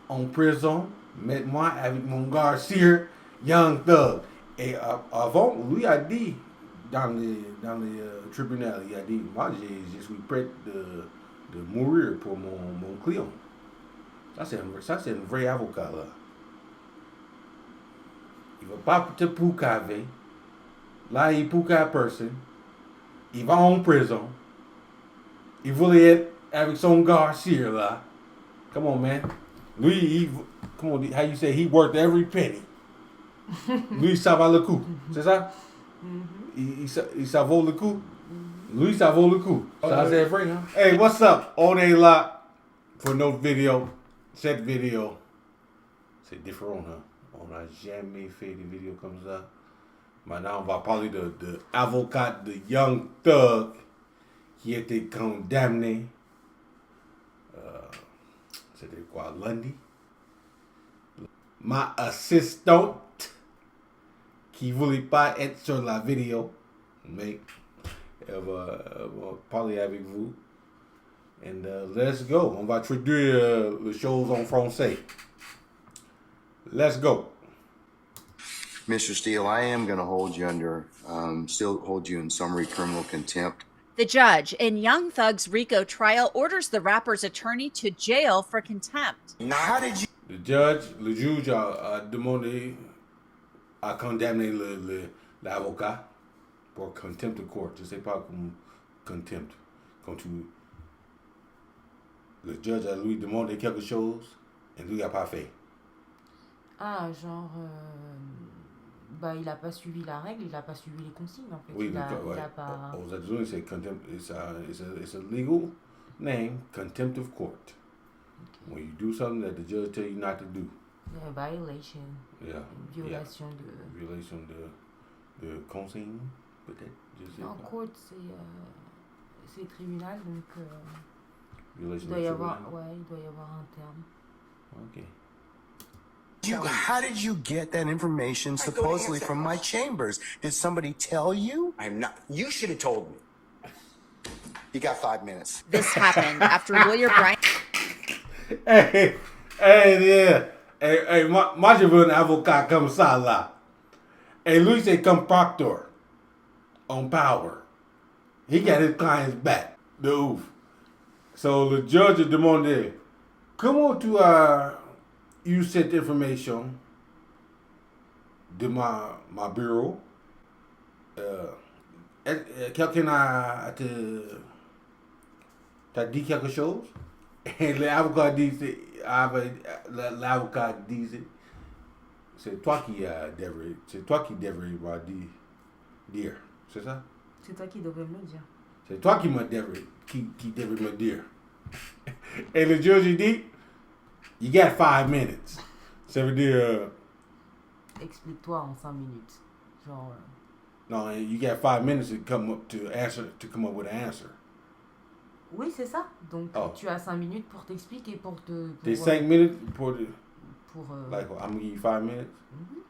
en prison, mets-moi avec mon Garcia, Young Thug. Et avant, lui a dit dans les tribunaux, il a dit, moi je suis prêt de mourir pour mon client. Ça c'est un vrai avocat là. Il va pas te poucaver. Là, il poucave personne. Il va en prison. Il voulait être avec son Garcia là. Come on, man. Lui, come on, how you say, he worked every penny. Lui, ça va le coup. C'est ça? Ça vaut le coup? Lui, ça vaut le coup. Ça, c'est vrai, hein? Hey, what's up? On est là pour notre vidéo. Cette vidéo, c'est différent, hein? On n'a jamais fait des vidéos comme ça. Maintenant, on va parler de Avocat de Young Thug qui était condamné. C'était quoi, lundi? Ma assistante qui voulait pas être sur la vidéo, mais elle va parler avec vous. And let's go. On va traduire les choses en français. Let's go. Mr. Steele, I am going to hold you still hold you in summary criminal contempt. The judge in Young Thug's RICO trial orders the rapper's attorney to jail for contempt. Now, how did you... Le juge a demandé, a condamné l'avocat pour contempt de court. Je sais pas comment contempt. Quand le judge a lui demandé quelque chose et lui a pas fait. Ah, genre, il a pas suivi la règle, il a pas suivi les consignes en fait. Oui, il a pas... aux États-Unis, c'est contempt. It's a legal name, contempt of court. Okay. When you do something that the judge tell you not to do. Yeah, violation. Yeah. Violation de consigne, peut-être. Je sais en pas. court, c'est tribunal, donc il Violation doit y avoir un terme. Okay. How did you get that information supposedly from my chambers? Did somebody tell you? I'm not. You should have told me. You got 5 minutes. This happened after lawyer Brian... Hey, moi je veux un avocat comme ça là. Et lui c'est comme proctor. On power. He got his clients back. De ouf. So le judge a demandé, comment tu as eu cette information de ma bureau? Quelqu'un t'a dit quelque chose? Et l'avocat disait, c'est toi qui devrais dire. C'est ça? C'est toi qui devrais me le dire. C'est toi qui devrais me dire. Et le juge dit, you got 5 minutes. Ça veut dire... Explique-toi en 5 minutes. Genre... No, you got 5 minutes to come up with an answer. Oui, c'est ça. Donc, tu as 5 minutes pour t'expliquer, pour te... T'es 5 minutes pour... like, I'm going to give you 5 minutes. Mm-hmm.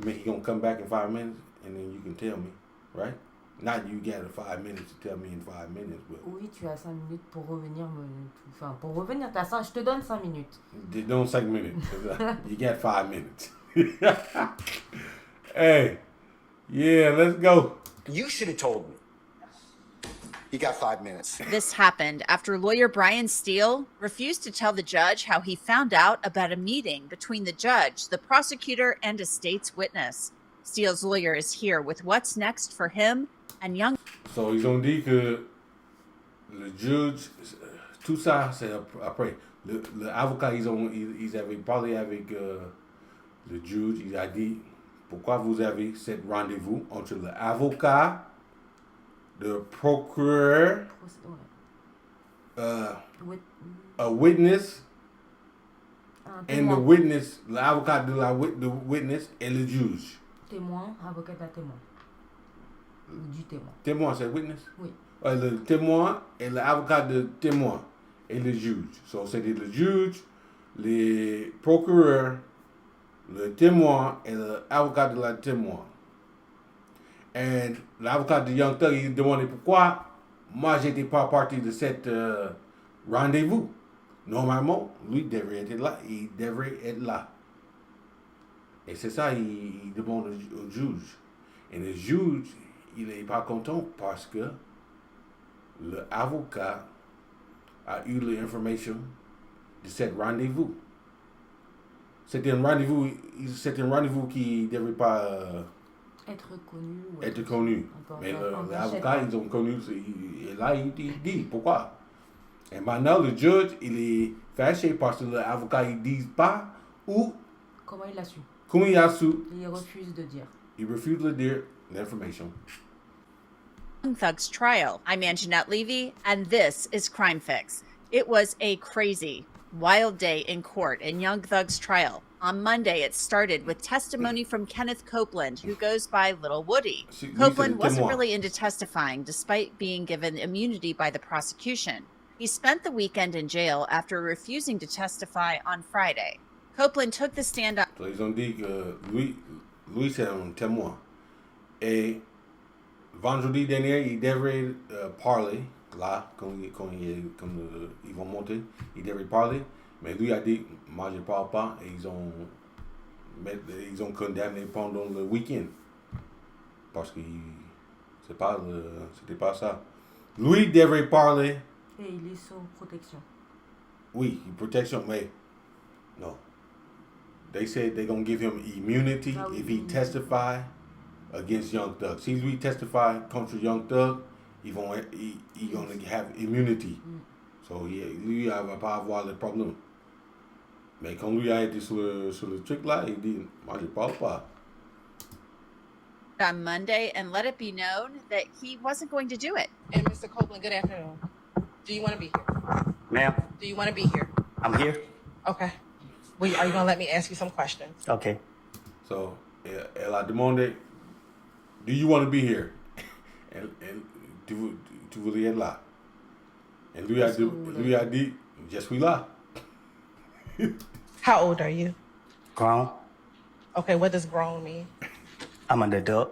I mean, you're going to come back in 5 minutes, and then you can tell me, right? Not you got 5 minutes to tell me in 5 minutes, but... Oui, tu as 5 minutes pour revenir pour revenir, je te donne 5 minutes. Don't 5 minutes. You got 5 minutes. Hey, yeah, let's go. You should have told me. You got 5 minutes. This happened after lawyer Brian Steele refused to tell the judge how he found out about a meeting between the judge, the prosecutor, and a state's witness. Steele's lawyer is here with what's next for him and Young. So ils ont dit que le juge, tout ça c'est après. L'avocat, ils avaient parlé avec le juge, il a dit pourquoi vous avez ce rendez-vous entre l'avocat, le procureur, a witness, and the witness, l'avocat de witness et le juge. Témoin, avocat à témoin. Du témoin. Témoin, c'est witness? Oui. Le témoin et l'avocat de témoin et le juge. So, c'était le juge, les procureurs, le témoin et l'avocat de la témoin. Et l'avocat de Young Thug, il demandait pourquoi moi j'étais pas partie de cette rendez-vous. normalement, lui devrait être là. Il devrait être là. Et c'est ça, il demande au juge. Et le juge, il n'est pas content parce que l'avocat a eu l'information de ce rendez-vous. C'était un rendez-vous qui ne devrait pas Être connu. Ou être connu. Mais l'avocat, ils ont connu, et là, il dit pourquoi. Et maintenant, le juge, il est fâché parce que l'avocat, il ne dit pas où. Comment il l'a su? Comment il a su. Il refuse de dire. Il refuse de dire l'information. Young Thug's trial. I'm Anjanette Levy, and this is Crime Fix. It was a crazy, wild day in court in Young Thug's trial. On Monday, it started with testimony from Kenneth Copeland, who goes by Little Woody. Copeland wasn't really into testifying, despite being given immunity by the prosecution. He spent the weekend in jail after refusing to testify on Friday. Copeland took the stand up. So, ils ont dit que lui c'est un témoin. Et vendredi dernier, il devrait parler, là, ils vont monter, il devrait parler, mais lui a dit, moi je ne parle pas, et ils ont condamné pendant le week-end. Parce que c'était pas ça. Lui devrait parler. Et il est sous protection. Oui, protection, mais no. They said they're going to give him immunity if he testify against Young Thug. Si lui testify contre Young Thug, he's going to have immunity. So, lui, il va pas avoir le problème. Mais quand lui a été sur le truc là, il dit, moi je parle pas. On Monday and let it be known that he wasn't going to do it. And Mr. Copeland, good afternoon. Do you want to be here? Ma'am, Do you want to be here? I'm here. Okay. Are you going to let me ask you some questions? Okay. So, elle a demandé, do you want to be here? Tu voulais être là. Et lui a dit, je suis là. How old are you? Grown. Okay, what does grown mean? I'm an adult.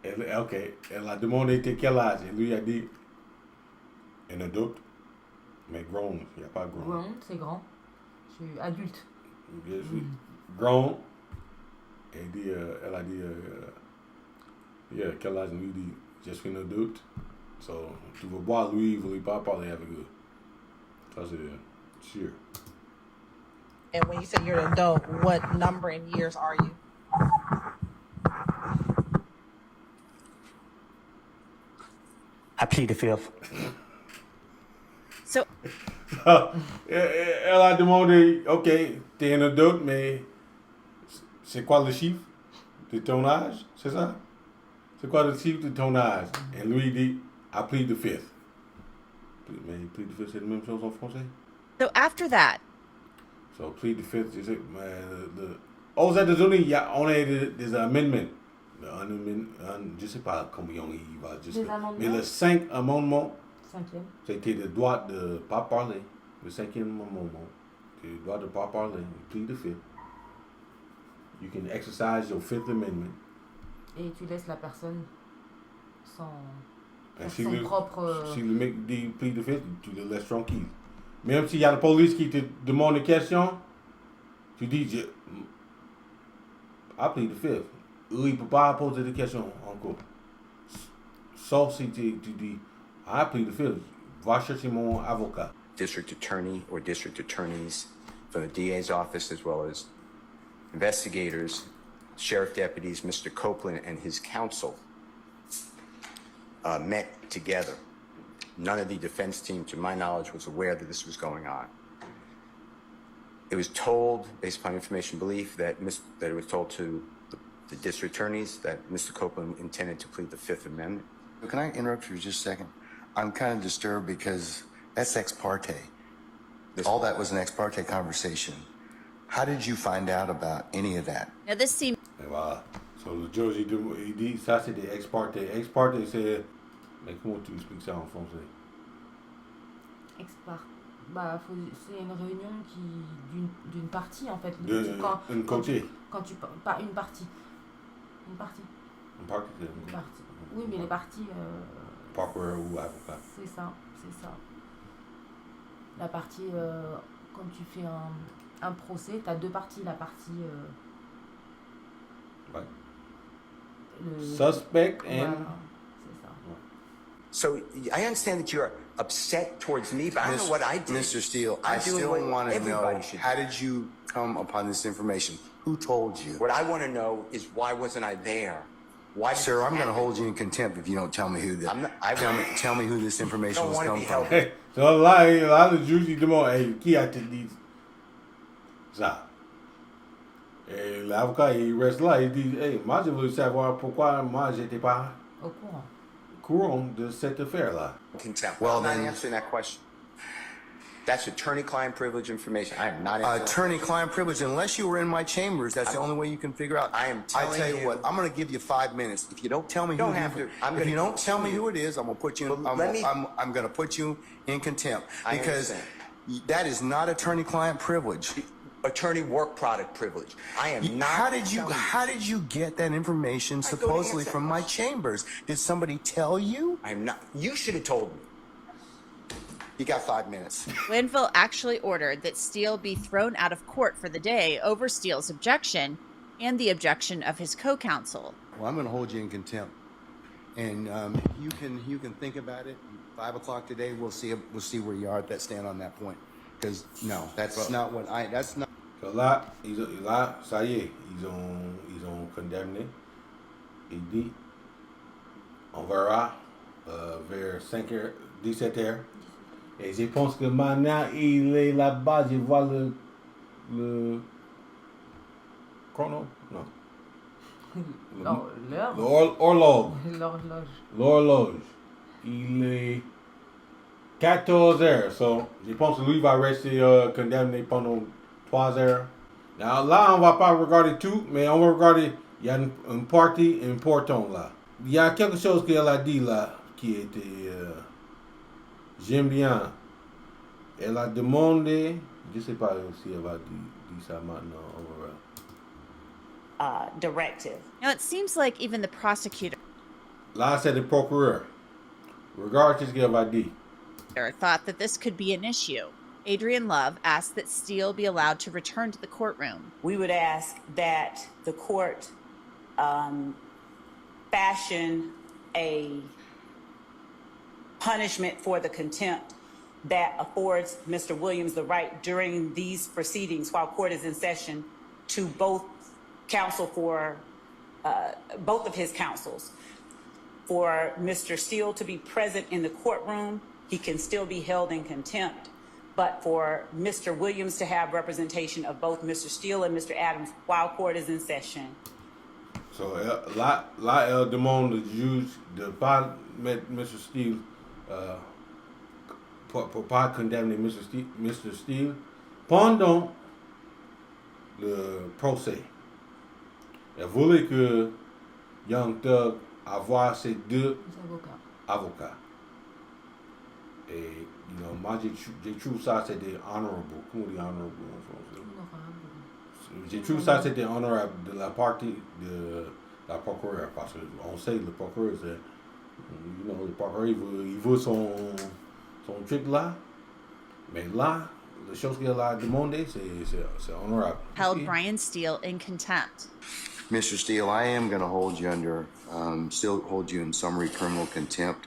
Okay. Elle a demandé t'es quel âge. Et lui a dit, un adulte. Mais grown, il n'y a pas grown. Grown, c'est grand. Je suis adulte. Je suis grown. Et elle a dit, quel âge? Lui dit, je suis un adulte. So, tu veux boire, lui, il ne voulait pas parler avec eux. Ça, c'est sûr. And when you say you're an adult, what number in years are you? I plead the fifth. So, Elle a demandé, OK, t'es un adulte, mais c'est quoi le chiffre de ton âge? C'est ça? C'est quoi le chiffre de ton âge? Et lui dit, I plead the fifth. Mais plead the fifth, c'est la même chose en français? so after that, So plead the fifth, aux États-Unis, on a des amendements. Je ne sais pas combien il va jusqu'à. Des amendements? Mais le 5 amendement, 5e. c'était le droit de ne pas parler. Le 5e amendement, c'est le droit de ne pas parler. You plead the fifth. You can exercise your Fifth Amendment. Et tu laisses la personne sans Si son le, propre. si le mec dit plead the fifth, tu le laisses tranquille. Même s'il y a la police qui te demande une question, tu dis, I plead the fifth. Eux, ils ne peuvent pas poser de questions encore. Sauf si tu dis, I plead the fifth. Va chercher mon avocat. District attorney or district attorneys from the DA's office, as well as investigators, sheriff deputies, Mr. Copeland and his counsel met together. None of the defense team, to my knowledge, was aware that this was going on. It was told, based upon information belief, that it was told to the district attorneys that Mr. Copeland intended to plead the Fifth Amendment. Can I interrupt you just a second? I'm kind of disturbed because that's ex parte. All that was an ex parte conversation. How did you find out about any of that? now this seems Et voilà. So le juge, il dit, ça c'est des ex parte. Ex parte, c'est. Mais comment tu expliques ça en français? Bah, c'est une réunion d'une partie en fait. Une côté. Quand tu pas une partie. Une partie. Une partie. Une partie. Oui, mais les parties. Procureur ou avocat. C'est ça, c'est ça. La partie, quand tu fais un procès, tu as deux parties. La partie. Right. Le, Suspect voilà, and c'est ça. So I understand that you're upset towards me, but I don't know what I did. Mr. Steele, I'm I doing still what want to know, everybody should how do. did you come upon this information? Who told you? What I want to know is why wasn't I there? Why did Sir, this I'm going to happen? hold you in contempt if you don't tell me who the, I'm not- I tell me who this information don't was wanna come be from. held- so a lot of juicy demande, hey, qui a te dit ça? Et l'avocat, il reste là, il dit, hey, moi je veux savoir pourquoi moi j'étais pas Au courant. au courant de cette affaire-là. Contempt. Well, I'm not then- answering that question. That's attorney-client privilege information. I am not answering. Attorney-client privilege, unless you were in my chambers, that's the only way you can figure out. I am I telling tell you you- what, I'm going to give you 5 minutes. If you don't tell me Don't who have the- to. I'm if gonna you don't tell me continue. who it is, I'm going to put you in, But let me- I'm going to put you in contempt I because understand. that is not attorney-client privilege. Attorney work product privilege. I am not. How did telling you get that information go to supposedly answer from that my question. chambers? Did somebody tell you? I am not. You should have told me. You got 5 minutes. Glanville actually ordered that Steele be thrown out of court for the day over Steele's objection and the objection of his co-counsel. Well, I'm going to hold you in contempt, and you can think about it. 5 o'clock today, we'll see where you are at that stand on that point. Because no, that's not what I. That's not. So là, ça y est, ils ont condamné. Il dit, on verra vers 5h, 17h. Et je pense que maintenant, il est là-bas, je vois le chrono, non. Non, l'heure. L'horloge. L'horloge. L'horloge. Il est 14h. So, je pense que lui va rester condamné pendant 3 heures. Now, là, on va pas regarder tout, mais on va regarder, il y a une partie importante là. Il y a quelque chose qu'elle a dit là, qui était, j'aime bien. Elle a demandé, je sais pas si elle va dire ça maintenant, on verra. Directive. Now, it seems like even the prosecutor Là, c'est le procureur. Regarde ce qu'elle va dire. thought that this could be an issue. Adrian Love asked that Steele be allowed to return to the courtroom. We would ask that the court fashion a punishment for the contempt that affords Mr. Williams the right during these proceedings while court is in session to both counsel for both of his counsels. For Mr. Steele to be present in the courtroom, he can still be held in contempt. But for Mr. Williams to have representation of both Mr. Steele and Mr. Adams while court is in session. So, là, elle demande au juge de ne pas mettre M. Steele, pour pas condamner Mr. Steele pendant le procès. Elle voulait que Young Thug avoir ses deux avocats. Et, moi, j'ai trouvé ça, c'était honorable. Comment on dit honorable en français? J'ai trouvé ça, c'était honorable de la partie de la procureure. Parce qu'on sait, le procureur, c'est, le procureur, il veut son truc là. Mais là, la chose qu'elle a demandé, c'est honorable. Held Brian Steele in contempt. Mr. Steele, I am going to hold you still hold you in summary criminal contempt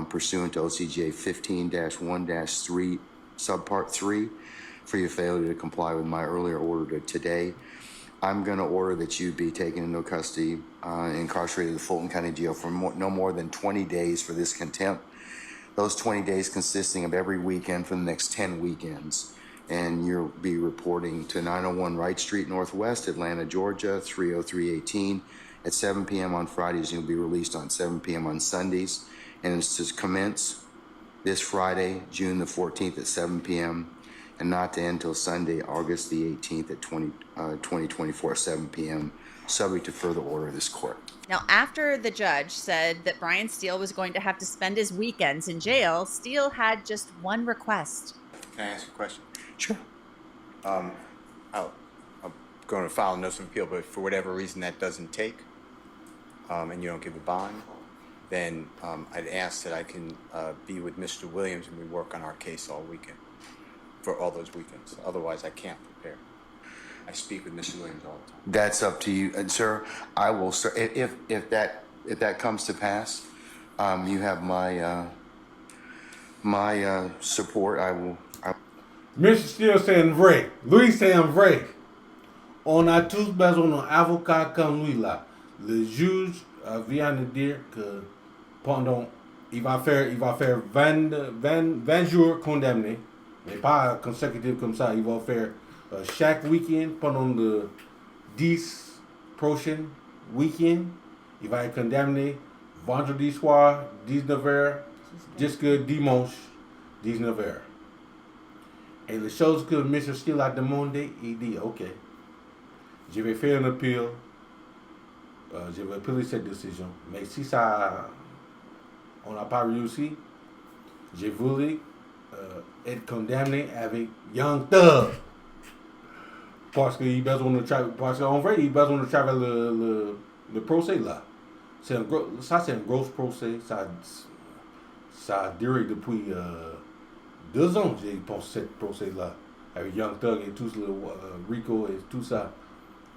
pursuant to OCJ 15-1-3, subpart 3, for your failure to comply with my earlier order today. I'm going to order that you be taken into custody, incarcerated at the Fulton County Jail for no more than 20 days for this contempt. Those 20 days consisting of every weekend for the next 10 weekends. And you'll be reporting to 901 Wright Street Northwest, Atlanta, Georgia, 30318 at 7 p.m. on Fridays. You'll be released on 7 p.m. on Sundays. And it's to commence this Friday, June the 14th at 7 p.m. and not to end until Sunday, August the 18th at 2024 at 7 p.m., subject to further order of this court. Now, after the judge said that Brian Steele was going to have to spend his weekends in jail, Steele had just one request. Can I ask a question? Sure. I'm going to file a notice of appeal, but for whatever reason that doesn't take, and you don't give a bond, then I'd ask that I can be with Mr. Williams and we work on our case all weekend. for all those weekends. Otherwise, I can't prepare. I speak with Mr. Williams all the time. That's up to you, and sir. I will, sir. If that comes to pass, you have my support. I will. Mr. Steele c'est vrai. Lui, c'est un vrai. On a tous besoin d'un avocat comme lui là. Le juge vient de dire que pendant, il va faire 20 jours condamnés, mais pas consécutifs comme ça. Il va faire chaque week-end pendant le 10 prochains week-ends. Il va être condamné vendredi soir, 19h, jusqu'à dimanche, 19h. Et les choses que Mr. Steele a demandé, il dit, OK, je vais faire un appel, je vais appeler cette décision. Mais si ça, on n'a pas réussi, je voulais être condamné avec Young Thug. Parce qu'en vrai, il a besoin de travailler le procès là. C'est un gros procès. Ça a duré depuis 2 ans, j'ai pensé ce procès-là. Avec Young Thug et tout le Rico et tout ça.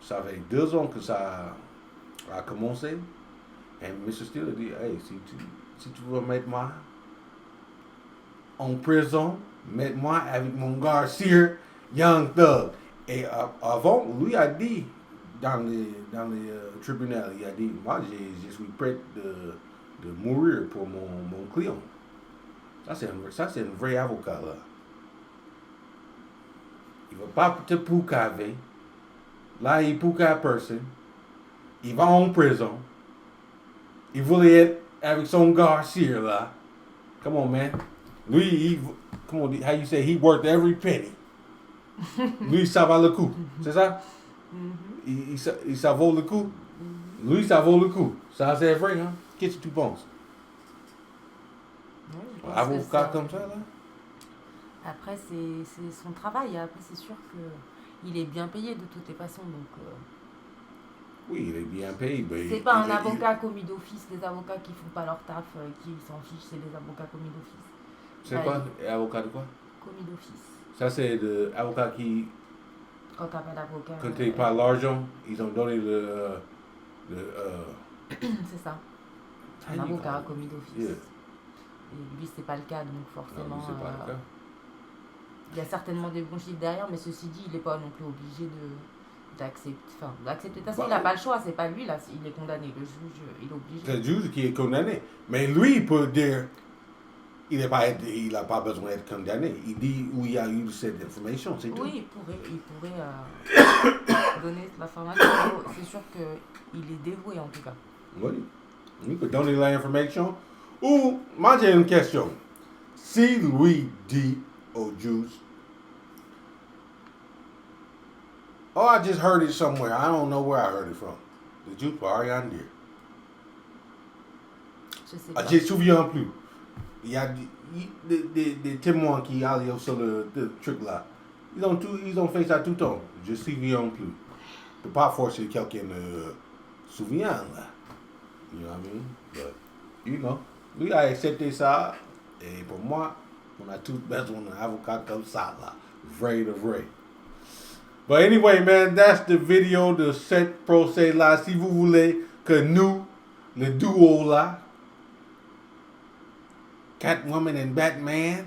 Ça fait 2 ans que ça a commencé. Et Mr. Steele a dit, hey, si tu veux mettre moi en prison, mets-moi avec mon Garcia, Young Thug. Et avant, lui a dit, dans les tribunaux, il a dit, moi, je suis prêt de mourir pour mon client. Ça, c'est un vrai avocat, là. Il ne va pas te poucaver. Là, il poucave personne. Il va en prison. Il voulait être avec son Garcia, là. Come on, man. Lui, come on, how you say, he worked every penny. Lui, ça va le coup. C'est ça? Ça vaut le coup. Lui, ça vaut le coup. Ça, c'est vrai, hein? Qu'est-ce que tu penses? Oui, Avocat comme ça, là? Après, c'est son travail. Après, c'est sûr qu'il est bien payé de toutes les façons. Donc, oui, il est bien payé. Mais c'est pas un avocat commis d'office. Les avocats qui font pas leur taf, qui s'en fichent, c'est les avocats commis d'office. C'est quoi? Avocat de quoi? Commis d'office. Ça, c'est l'avocat qui, Quand t'as pas d'avocat. quand t'as pas l'argent, ils ont donné C'est ça. Un avocat commis d'office. Yeah. Et lui, c'est pas le cas, donc forcément. Non, c'est pas le cas. Il y a certainement des bons chiffres derrière, mais ceci dit, il n'est pas non plus obligé d'accepter. Enfin, d'accepter. Il n'a pas le choix, c'est pas lui là, il est condamné. Le juge, il est obligé. C'est le juge qui est condamné. Mais lui, il peut dire, il n'a pas besoin d'être condamné. Il dit où il y a eu cette information, c'est tout. Oui, il pourrait donner l'information. C'est sûr qu'il est dévoué en tout cas. Oui. Il peut donner l'information. Ou, moi j'ai une question. Si lui dit au juge, oh, I just heard it somewhere. I don't know where I heard it from. Le juge peut rien dire. Je sais pas. Je ne me souviens plus. Il y a des témoins qui allaient sur le truc là. Ils ont fait ça tout le temps. Je ne me souviens plus. Je ne peux pas forcer quelqu'un de souvenir là. You know what I mean? But, you know, lui a accepté ça. Et pour moi, on a tous besoin d'un avocat comme ça là. Vrai de vrai. But anyway, man, that's the video de cette procès là. Si vous voulez que nous, le duo là, Catwoman and Batman,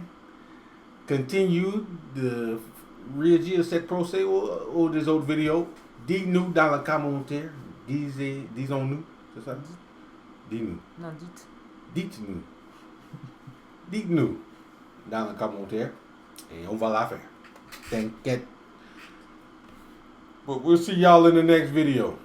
continue de réagir à cette procès ou des autres vidéos, dites-nous dans les commentaires. Disons-nous, c'est ça? Dis-nous. Non, dites. Dites-nous. Dites-nous dans les commentaires et on va la faire. T'inquiète. But we'll see y'all in the next video.